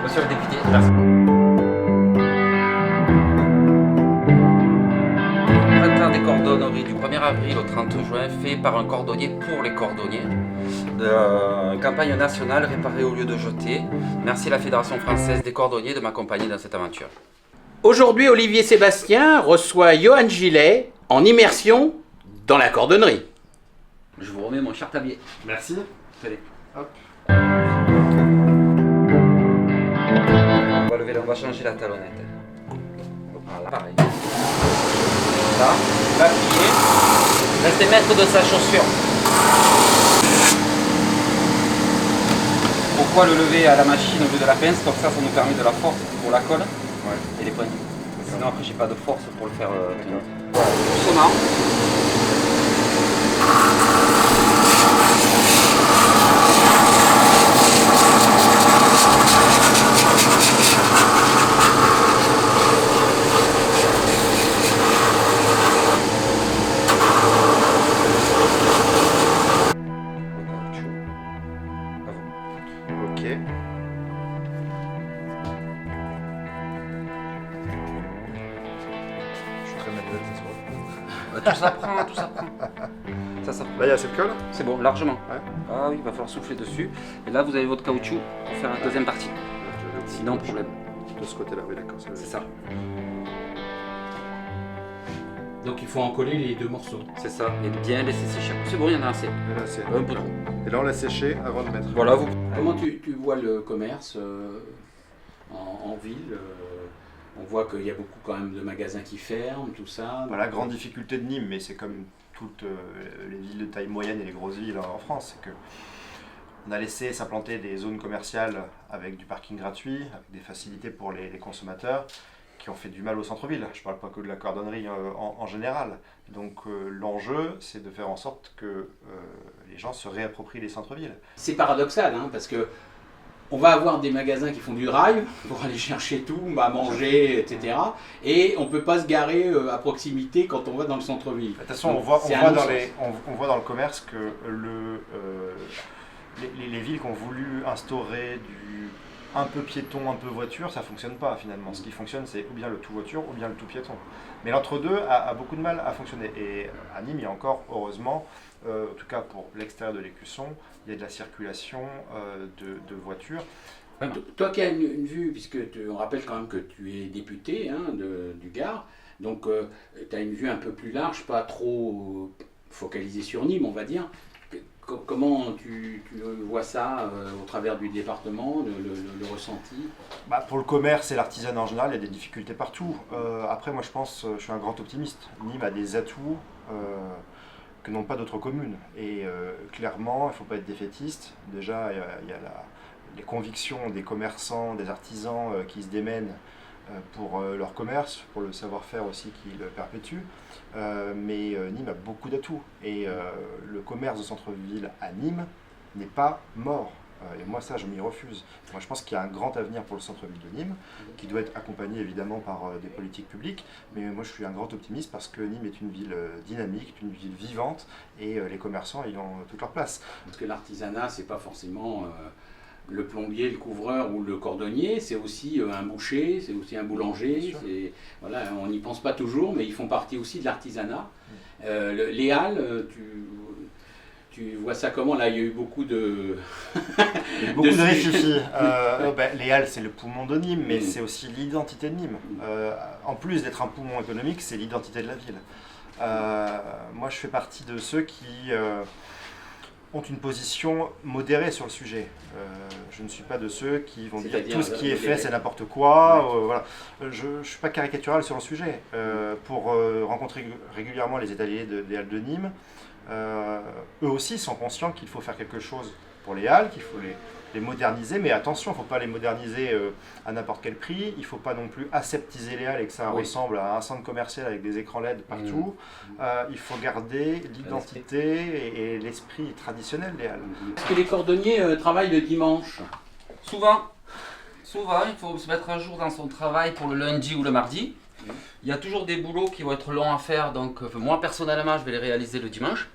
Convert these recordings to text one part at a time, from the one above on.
Monsieur le député. Merci. Printemps des cordonneries du 1er avril au 30 juin, fait par un cordonnier pour les cordonniers. Campagne nationale réparer au lieu de jeter. Merci à la Fédération française des cordonniers de m'accompagner dans cette aventure. Aujourd'hui, Olivier Sébastien reçoit Johan Gillet en immersion dans la cordonnerie. Je vous remets mon cher tablier. Merci. Allez. Hop. On va changer la talonnette. Voilà, pareil. Là, il va plier. Restez maître de sa chaussure. Pourquoi le lever à la machine au lieu de la pince? Comme ça nous permet de la force pour la colle et les poignées. Sinon après j'ai pas de force pour le faire tenir. Voilà, doucement. Ok. Je suis très manuel ce soir. Tout s'apprend, tout s'apprend. Ça s'apprend. Là, il y a cette colle. C'est bon, largement. Ouais. Ah oui, il va falloir souffler dessus. Et là, vous avez votre caoutchouc pour faire la deuxième partie. Sinon, problème. De ce côté-là, oui, d'accord. C'est ça. Donc il faut en coller les deux morceaux. C'est ça. Et bien laisser sécher. C'est bon, il y en a assez. Et là, c'est... Un peu trop. Et là, on l'a séché avant de mettre. Voilà, vous. Comment tu vois le commerce en ville On voit qu'il y a beaucoup quand même de magasins qui ferment, tout ça. Voilà, grande difficulté de Nîmes, mais c'est comme toutes les villes de taille moyenne et les grosses villes en France, c'est que on a laissé s'implanter des zones commerciales avec du parking gratuit, avec des facilités pour les consommateurs, qui ont fait du mal au centre-ville. Je ne parle pas que de la cordonnerie en général. Donc l'enjeu, c'est de faire en sorte que les gens se réapproprient les centres-villes. C'est paradoxal, hein, parce que on va avoir des magasins qui font du drive pour aller chercher tout, à manger, etc. Et on ne peut pas se garer à proximité quand on va dans le centre-ville. De toute façon, on voit dans le commerce que les villes qui ont voulu instaurer du un peu piéton, un peu voiture, ça ne fonctionne pas finalement. Ce qui fonctionne, c'est ou bien le tout voiture ou bien le tout piéton. Mais l'entre-deux a beaucoup de mal à fonctionner. Et à Nîmes, il y a encore, heureusement, en tout cas pour l'extérieur de l'Écusson, il y a de la circulation de voitures. Toi qui as une vue, puisque on rappelle quand même que tu es député du Gard, donc tu as une vue un peu plus large, pas trop focalisée sur Nîmes, on va dire. Comment tu vois ça au travers du département, le ressenti? Pour le commerce et l'artisanat en général, il y a des difficultés partout. Après, moi je suis un grand optimiste. Nîmes a des atouts que n'ont pas d'autres communes. Et clairement, il ne faut pas être défaitiste. Déjà, il y a les convictions des commerçants, des artisans qui se démènent pour leur commerce, pour le savoir-faire aussi qu'ils perpétuent. Mais Nîmes a beaucoup d'atouts. Et le commerce de centre-ville à Nîmes n'est pas mort. Et moi, ça, je m'y refuse. Moi, je pense qu'il y a un grand avenir pour le centre-ville de Nîmes, qui doit être accompagné évidemment par des politiques publiques. Mais moi, je suis un grand optimiste parce que Nîmes est une ville dynamique, une ville vivante, et les commerçants y ont toute leur place. Parce que l'artisanat, c'est pas forcément le plombier, le couvreur ou le cordonnier, c'est aussi un boucher, c'est aussi un boulanger. Voilà, on n'y pense pas toujours, mais ils font partie aussi de l'artisanat. Les halles, tu vois ça comment? Là, il y a eu beaucoup de... beaucoup de réfléchis. Les halles, c'est le poumon de Nîmes, mais c'est aussi l'identité de Nîmes. En plus d'être un poumon économique, c'est l'identité de la ville. Moi, je fais partie de ceux qui ont une position modérée sur le sujet. Je ne suis pas de ceux qui vont dire tout ce qui est fait, c'est n'importe quoi. Voilà. Je ne suis pas caricatural sur le sujet. Pour rencontrer régulièrement les étaliers des halles de Nîmes, eux aussi sont conscients qu'il faut faire quelque chose pour les halles, qu'il faut les moderniser, mais attention, il ne faut pas les moderniser à n'importe quel prix, il ne faut pas non plus aseptiser les halles et que ça ressemble à un centre commercial avec des écrans LED partout. Il faut garder l'identité et l'esprit traditionnel des halles. Est-ce que les cordonniers travaillent le dimanche? Souvent, il faut se mettre un jour dans son travail pour le lundi ou le mardi. Il y a toujours des boulots qui vont être longs à faire, donc moi personnellement je vais les réaliser le dimanche.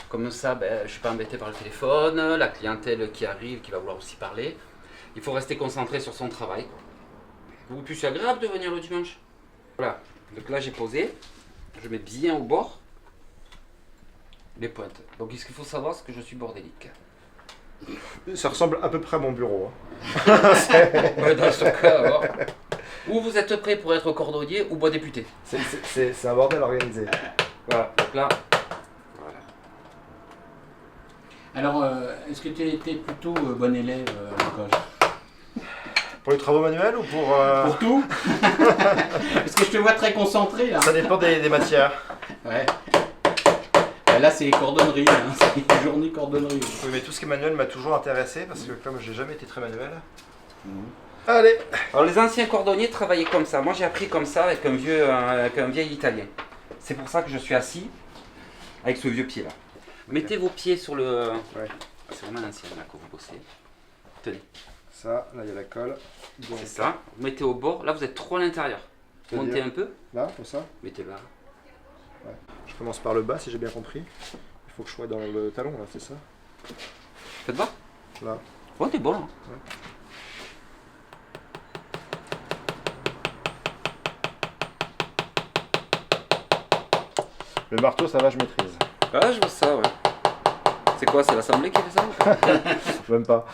Comme ça, je ne suis pas embêté par le téléphone, la clientèle qui arrive, qui va vouloir aussi parler. Il faut rester concentré sur son travail. Beaucoup plus agréable de venir le dimanche. Voilà. Donc là, j'ai posé. Je mets bien au bord les pointes. Donc, ce qu'il faut savoir, c'est que je suis bordélique. Ça ressemble à peu près à mon bureau. Ouais, dans ce cas, alors. Ou vous êtes prêt pour être cordonnier ou bois député. C'est un bordel organisé. Voilà. Donc là, voilà. Alors, est-ce que tu étais plutôt bon élève à l'école? Pour les travaux manuels ou pour... Pour tout? Est-ce que je te vois très concentré là? Ça dépend des matières. Ouais. Là, c'est cordonnerie, hein. C'est une journée cordonnerie. Oui, mais tout ce qui est manuel m'a toujours intéressé parce que comme j'ai jamais été très manuel. Allez. Alors les anciens cordonniers travaillaient comme ça. Moi j'ai appris comme ça avec un vieil italien. C'est pour ça que je suis assis avec ce vieux pied là. Mettez vos pieds sur le... Ouais. C'est vraiment l'ancien là que vous bossez. Tenez. Ça, là il y a la colle. C'est ça. Vous mettez au bord. Là vous êtes trop à l'intérieur. Montez un peu. Là, comme ça. Mettez là. Ouais. Je commence par le bas si j'ai bien compris. Il faut que je sois dans le talon là, c'est ça? Faites voir. Là. Oh t'es bon là. Ouais. Le marteau, ça va, je maîtrise. Ah je vois ça ouais. C'est quoi? C'est l'assemblée qui fait ça ou pas? Même pas.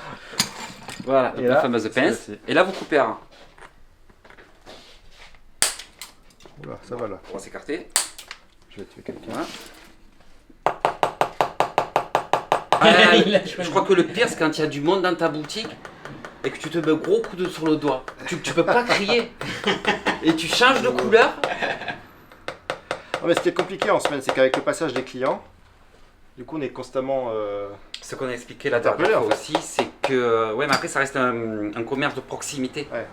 Voilà. Et La là, fameuse pince. c'est Et là vous coupez à un. Oula, ça va là. On va s'écarter. Je vais tuer quelqu'un. Voilà. Ah, je crois que le pire, c'est quand il y a du monde dans ta boutique et que tu te mets un gros coup sur le doigt. Tu peux pas crier. Et tu changes de couleur. Non, mais ce qui est compliqué en semaine, c'est qu'avec le passage des clients, du coup, on est constamment. Ce qu'on a expliqué la Interpellé, dernière fois en fait. aussi, c'est que. Ouais, mais après, ça reste un commerce de proximité. Ouais.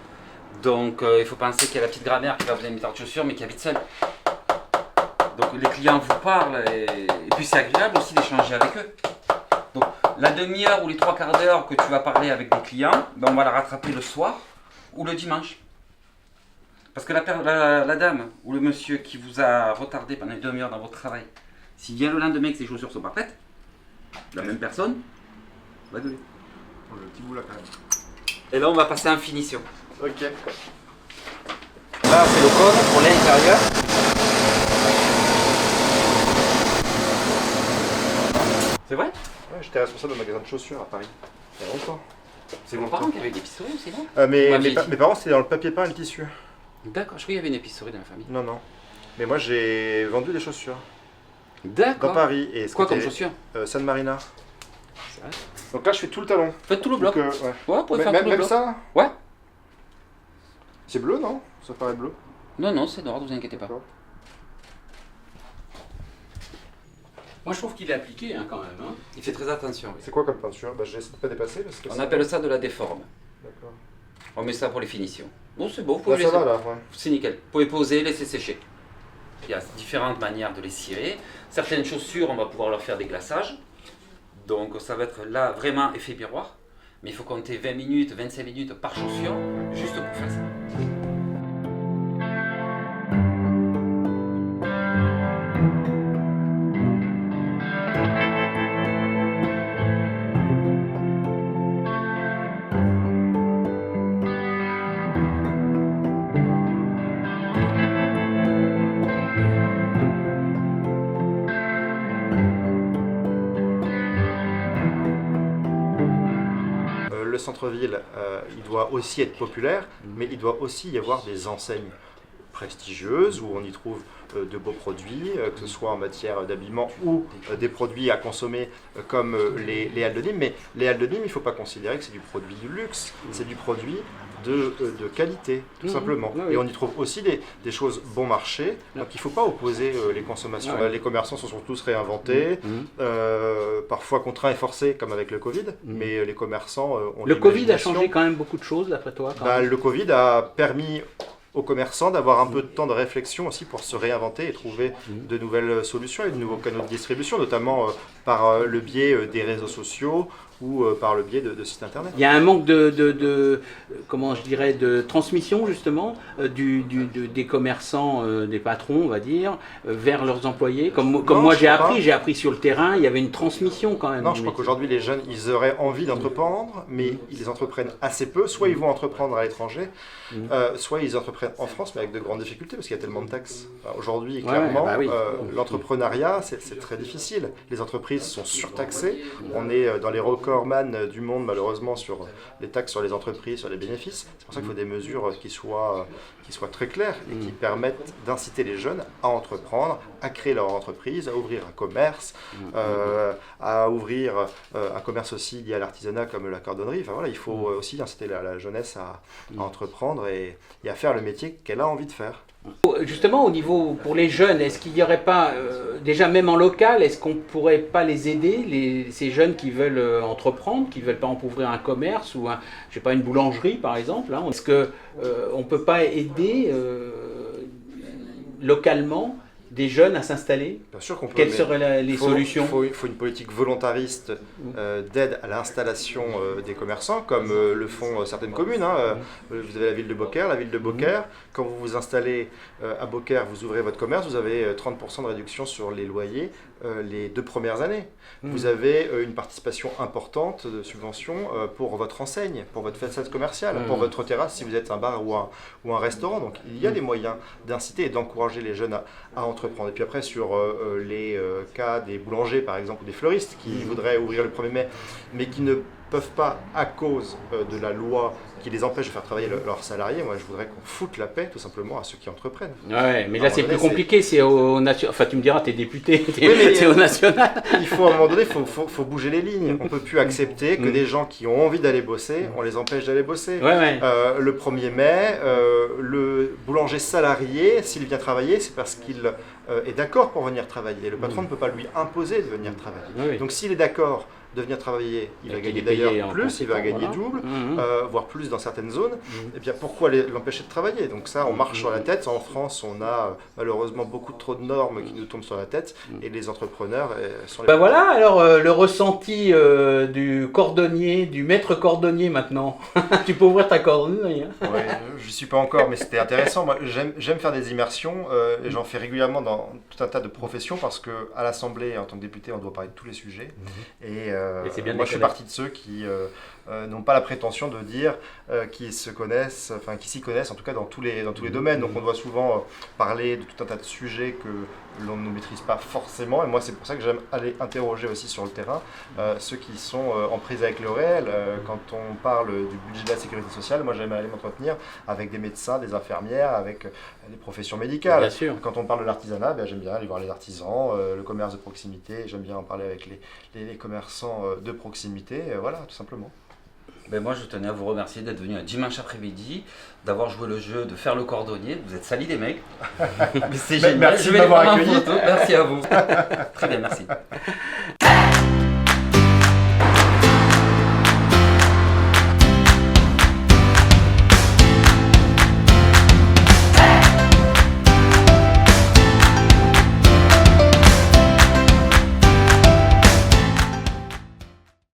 Donc, il faut penser qu'il y a la petite grand-mère qui va vous donner une paire de chaussures, mais qui habite seule. Donc, les clients vous parlent et puis c'est agréable aussi d'échanger avec eux. Donc, la demi-heure ou les trois quarts d'heure que tu vas parler avec des clients, ben, on va la rattraper le soir ou le dimanche. Parce que la dame ou le monsieur qui vous a retardé pendant une demi-heure dans votre travail, s'il vient le lendemain que ses chaussures sont pas prêtes, la même personne va gueuler. Le petit bout là quand même. Et là, on va passer en finition. Ok. Là, c'est le code pour l'intérieur. C'est vrai? Ouais, j'étais responsable d'un magasin de chaussures à Paris. Il y a longtemps. C'est vos parents qui avaient une épicerie aussi, non? Mais Ma mes fille. parents, c'était dans le papier peint et le tissu. D'accord, je croyais qu'il y avait une épicerie dans la famille. Non, non. Mais moi, j'ai vendu des chaussures dans D'accord. Paris. Et ce Quoi qui comme était, chaussures? San Marina. C'est vrai. Donc là, je fais tout le talon. Faites tout le bloc. Donc, ouais. Ouais, vous pouvez faire Même, tout le même bloc. ça Ouais. C'est bleu, non? Ça paraît bleu. Non, non, c'est noir, ne vous inquiétez pas. D'accord. Moi, je trouve qu'il est appliqué hein, quand même. Hein. Il fait très attention. Oui. C'est quoi comme peinture? Bah, j'essaie de pas dépasser parce que On ça- appelle ça de la déforme. D'accord. On met ça pour les finitions. Bon, c'est bon, vous Là, pouvez ça laisser. va là, ouais. C'est nickel. Vous pouvez poser, laisser sécher. Il y a différentes manières de les cirer. Certaines chaussures, on va pouvoir leur faire des glaçages. Donc ça va être là vraiment effet miroir. Mais il faut compter 20 minutes, 25 minutes par chaussure, juste pour faire ça. Le centre-ville, il doit aussi être populaire, mais il doit aussi y avoir des enseignes prestigieuses où on y trouve de beaux produits, que ce soit en matière d'habillement ou des produits à consommer comme les Halles de Nîmes. Mais les Halles de Nîmes, il ne faut pas considérer que c'est du produit du luxe, c'est du produit de qualité, tout simplement. Oui, oui. Et on y trouve aussi des choses bon marché. Donc il ne faut pas opposer les consommations. Ah ouais. Les commerçants se sont tous réinventés, parfois contraints et forcés, comme avec le Covid, mais les commerçants ont Le Covid a l'imagination. changé quand même beaucoup de choses, d'après toi quand Bah, même. le Covid a permis aux commerçants d'avoir un peu de temps de réflexion aussi pour se réinventer et trouver de nouvelles solutions et de nouveaux canaux de distribution, notamment par le biais des réseaux sociaux ou par le biais de sites internet. Il y a un manque comment je dirais, de transmission justement des commerçants, des patrons, on va dire, vers leurs employés. Comme moi j'ai appris sur le terrain, il y avait une transmission quand même. Non, je crois qu'aujourd'hui les jeunes, ils auraient envie d'entreprendre, mais ils entreprennent assez peu. Soit ils vont entreprendre à l'étranger, soit ils entreprennent en France, mais avec de grandes difficultés parce qu'il y a tellement de taxes. Aujourd'hui, clairement, l'entrepreneuriat, c'est très difficile. Les entreprises sont surtaxées. On est dans les recordman du monde, malheureusement, sur les taxes sur les entreprises, sur les bénéfices. C'est pour ça qu'il faut des mesures qui soient très claires et qui permettent d'inciter les jeunes à entreprendre, à créer leur entreprise, à ouvrir un commerce, à ouvrir un commerce aussi lié à l'artisanat comme la cordonnerie. Enfin, voilà, il faut aussi inciter la jeunesse à entreprendre et à faire le métier qu'elle a envie de faire. Justement, au niveau pour les jeunes, est-ce qu'il n'y aurait pas, déjà même en local, est-ce qu'on ne pourrait pas les aider, ces jeunes qui veulent entreprendre, qui ne veulent pas ouvrir un commerce ou je sais pas, une boulangerie par exemple, hein, est-ce qu'on ne peut pas aider localement des jeunes à s'installer? Bien sûr qu'on peut. Quelles seraient les solutions? Il faut une politique volontariste d'aide à l'installation des commerçants, comme le font certaines communes. Hein. Vous avez la ville de Beaucaire. Quand vous vous installez à Beaucaire, vous ouvrez votre commerce, vous avez 30% de réduction sur les loyers les 2 premières années. Vous avez une participation importante de subvention pour votre enseigne, pour votre façade commerciale, pour votre terrasse si vous êtes un bar ou un restaurant. Donc il y a des moyens d'inciter et d'encourager les jeunes à entreprendre. Et puis après, sur les cas des boulangers, par exemple, ou des fleuristes qui voudraient ouvrir le 1er mai, mais qui ne peuvent pas à cause de la loi qui les empêche de faire travailler leurs salariés, moi je voudrais qu'on foute la paix tout simplement à ceux qui entreprennent. Ouais, mais là c'est plus compliqué, c'est au national. Enfin tu me diras, t'es député, c'est au national. Il faut à un moment donné, faut bouger les lignes. On ne peut plus accepter que des gens qui ont envie d'aller bosser, on les empêche d'aller bosser. Le 1er mai, le boulanger salarié, s'il vient travailler, c'est parce qu'il est d'accord pour venir travailler. Le patron ne peut pas lui imposer de venir travailler. Donc s'il est d'accord de venir travailler, il va gagner d'ailleurs plus, il va gagner double, voire plus dans certaines zones, et bien pourquoi l'empêcher de travailler? Donc ça, on marche sur la tête. En France, on a malheureusement beaucoup trop de normes qui nous tombent sur la tête, et les entrepreneurs sont les... Ben voilà, alors le ressenti du cordonnier, du maître cordonnier maintenant. Tu peux ouvrir ta cordonnerie. Hein. Ouais, je n'y suis pas encore, mais c'était intéressant. Moi, j'aime faire des immersions, et j'en fais régulièrement dans tout un tas de professions, parce qu'à l'Assemblée, en tant que député, on doit parler de tous les sujets. Et moi je fais partie de ceux qui n'ont pas la prétention de dire qu'ils s'y connaissent en tout cas dans tous les domaines. Donc on doit souvent parler de tout un tas de sujets que l'on ne maîtrise pas forcément, et moi c'est pour ça que j'aime aller interroger aussi sur le terrain ceux qui sont en prise avec le réel. Quand on parle du budget de la sécurité sociale, moi j'aime aller m'entretenir avec des médecins, des infirmières, avec des professions médicales. Bien sûr. Quand on parle de l'artisanat, j'aime bien aller voir les artisans, le commerce de proximité, j'aime bien en parler avec les commerçants de proximité, voilà, tout simplement. Ben moi, je tenais à vous remercier d'être venu un dimanche après-midi, d'avoir joué le jeu, de faire le cordonnier. Vous êtes salis les mecs. C'est génial. Merci de m'avoir accueilli. Merci à vous. Très bien, merci.